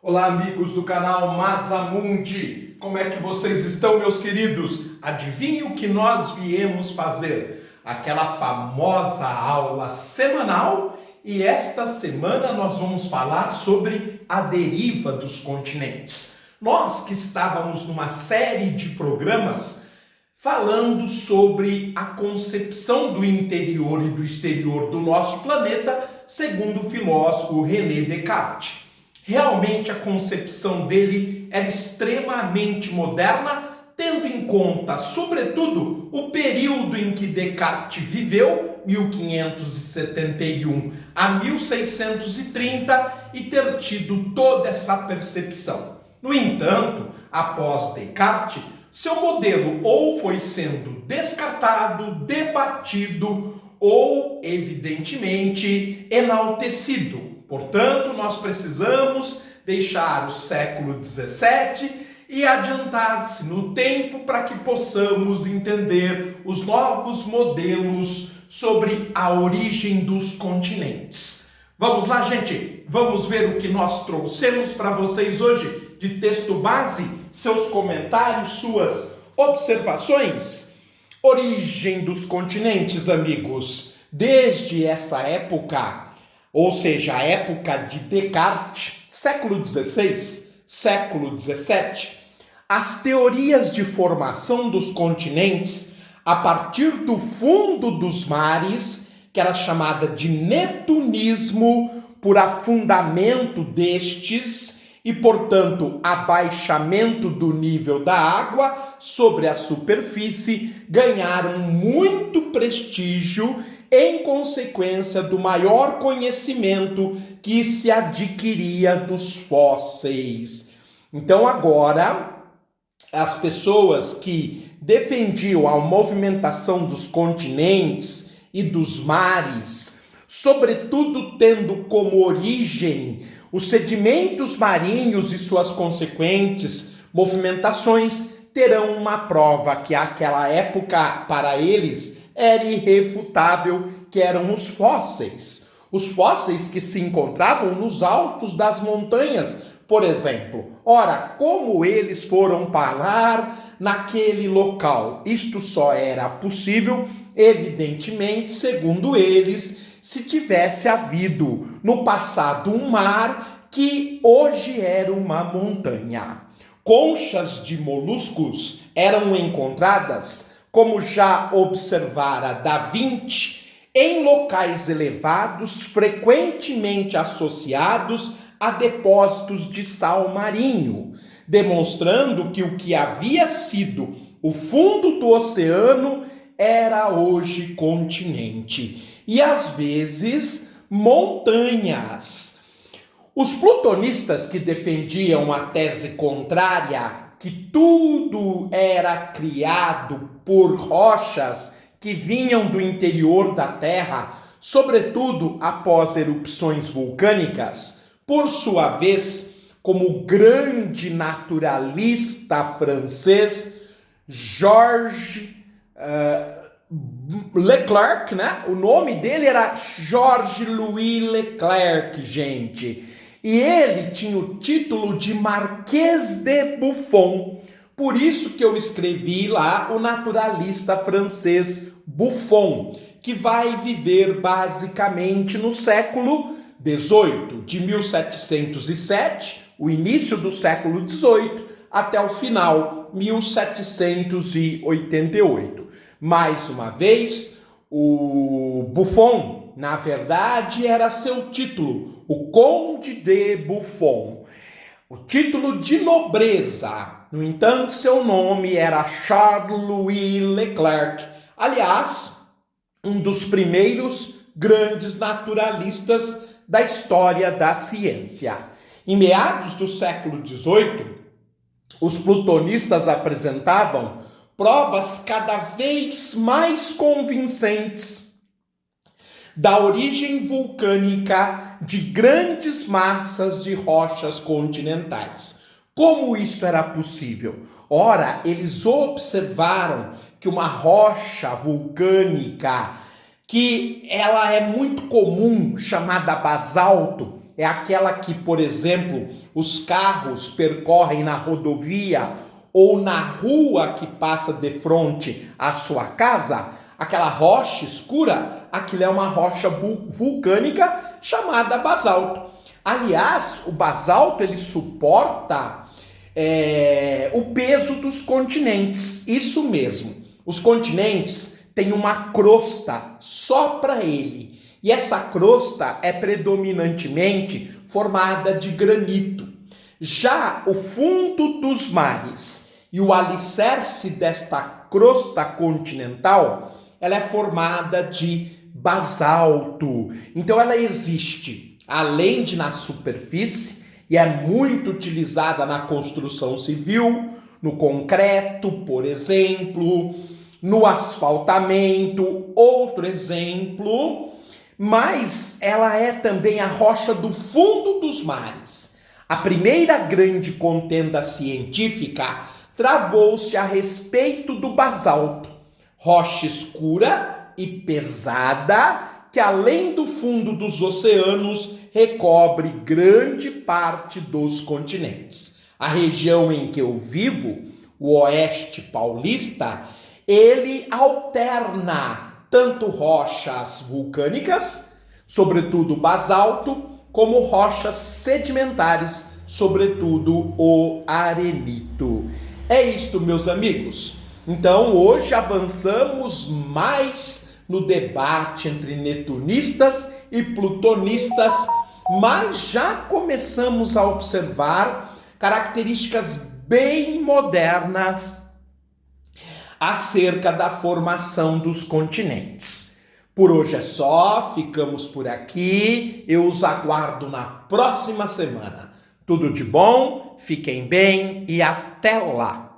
Olá, amigos do canal Mazamundi. Como é que vocês estão, meus queridos? Adivinhe o que nós viemos fazer? Aquela famosa aula semanal, e esta semana nós vamos falar sobre a deriva dos continentes. Nós que estávamos numa série de programas falando sobre a concepção do interior e do exterior do nosso planeta, segundo o filósofo René Descartes. Realmente a concepção dele era extremamente moderna, tendo em conta, sobretudo, o período em que Descartes viveu, 1571 a 1630, e ter tido toda essa percepção. No entanto, após Descartes, seu modelo ou foi sendo descartado, debatido ou, evidentemente, enaltecido. Portanto, nós precisamos deixar o século XVII e adiantar-se no tempo para que possamos entender os novos modelos sobre a origem dos continentes. Vamos lá, gente? Vamos ver o que nós trouxemos para vocês hoje de texto base, seus comentários, suas observações. Origem dos continentes, amigos. Desde essa época, ou seja, a época de Descartes, século XVI, século XVII, as teorias de formação dos continentes a partir do fundo dos mares, que era chamada de netunismo, por afundamento destes e, portanto, abaixamento do nível da água sobre a superfície, ganharam muito prestígio em consequência do maior conhecimento que se adquiria dos fósseis. Então agora, as pessoas que defendiam a movimentação dos continentes e dos mares, sobretudo tendo como origem os sedimentos marinhos e suas consequentes movimentações, terão uma prova que àquela época, para eles, era irrefutável, que eram os fósseis. Os fósseis que se encontravam nos altos das montanhas, por exemplo. Ora, como eles foram parar naquele local? Isto só era possível, evidentemente, segundo eles, se tivesse havido no passado um mar que hoje era uma montanha. Conchas de moluscos eram encontradas, como já observara Da Vinci, em locais elevados, frequentemente associados a depósitos de sal marinho, demonstrando que o que havia sido o fundo do oceano era hoje continente, e às vezes montanhas. Os plutonistas, que defendiam a tese contrária, que tudo era criado por rochas que vinham do interior da Terra, sobretudo após erupções vulcânicas, por sua vez, como o grande naturalista francês Georges Leclerc, né? O nome dele era Georges Louis Leclerc, gente. E ele tinha o título de Marquês de Buffon. Por isso que eu escrevi lá o naturalista francês Buffon, que vai viver basicamente no século XVIII, de 1707, o início do século XVIII, até o final, 1788. Mais uma vez, o Buffon, na verdade, era seu título, o Conde de Buffon, o título de nobreza. No entanto, seu nome era Charles-Louis Leclerc, aliás, um dos primeiros grandes naturalistas da história da ciência. Em meados do século XVIII, os plutonistas apresentavam provas cada vez mais convincentes da origem vulcânica de grandes massas de rochas continentais. Como isto era possível? Ora, eles observaram que uma rocha vulcânica, que ela é muito comum, chamada basalto, é aquela que, por exemplo, os carros percorrem na rodovia ou na rua que passa de frente à sua casa, aquela rocha escura, aquilo é uma rocha vulcânica chamada basalto. Aliás, o basalto ele suporta o peso dos continentes, isso mesmo. Os continentes têm uma crosta só para ele, e essa crosta é predominantemente formada de granito. Já o fundo dos mares e o alicerce desta crosta continental, ela é formada de basalto. Então ela existe além de na superfície e é muito utilizada na construção civil, no concreto, por exemplo, no asfaltamento, outro exemplo, mas ela é também a rocha do fundo dos mares. A primeira grande contenda científica travou-se a respeito do basalto, rocha escura e pesada que além do fundo dos oceanos recobre grande parte dos continentes. A região em que eu vivo, o Oeste Paulista, ele alterna tanto rochas vulcânicas, sobretudo basalto, como rochas sedimentares, sobretudo o arenito. É isto, meus amigos. Então, hoje avançamos mais no debate entre netunistas e plutonistas, mas já começamos a observar características bem modernas acerca da formação dos continentes. Por hoje é só, ficamos por aqui, eu os aguardo na próxima semana. Tudo de bom, fiquem bem e até lá!